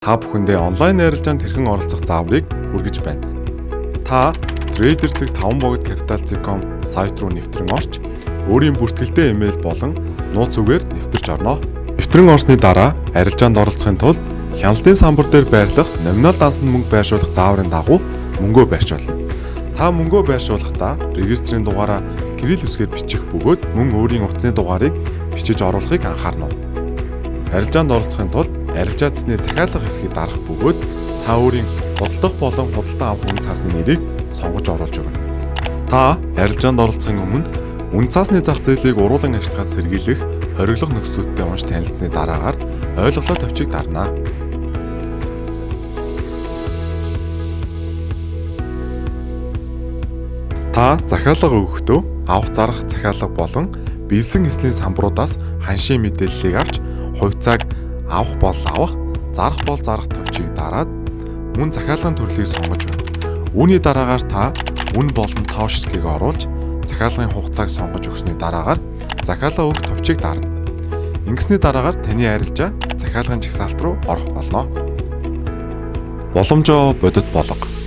Та бүхэндээ онлайн ярилцаанд хэрхэн оролцох зааврыг хүргэж байна. Та trader.5bogod.capital.com сайт руу нэвтрэн орч өөрийн бүртгэлтэй имэйл болон нууц үгээр нэвтэрч орно. Нэвтрэн орсны дараа арилжаанд оролцохын тулд хяналтын самбар дээр байрлах номинал дансанд мөнгө байршуулах зааврын дагуу мөнгөө байршуулна. Та мөнгөө байршуулахдаа регистрийн дугаараа кирилл үсгээр бичих бөгөөд мөн өөрийн утасны дугаарыг бичиж оруулахыг анхаарна. Арилжаанд оролцохын тулд арилжаа цэсний захиалга хэсгийг дарах бөгөөд та өөрийн худалдах болон худалдан авах үн цаасны нэрийг сонгож оруулж өгнө. Та арилжаанд оролцохын өмнө үн цаасны зах зээлийг уруулан ашиглахаас сэргийлэх хориглох нөхцлүүдтэй унш танилцсны дараагаар ойлголоо товчийг дарна. Та захиалга өгөхдөө авах зарах захиалга болон биелсэн эслийн самбаруудаас ханшийн мэдээллийг авч хувьцааг авах бол авах, зарах бол зарах товчийг дараад мөн захиалгын төрлийг сонгож байна. Үүний дараагаар та үн болон тоо ширхгийг оруулж захиалгын хугацааг сонгож өгсөний дараагаар захиалга өгөх товчийг дарна. Ингэсний дараагаар таны арилжаа захиалгын жагсаалт руу орох болно. Боломжоо бодит болго.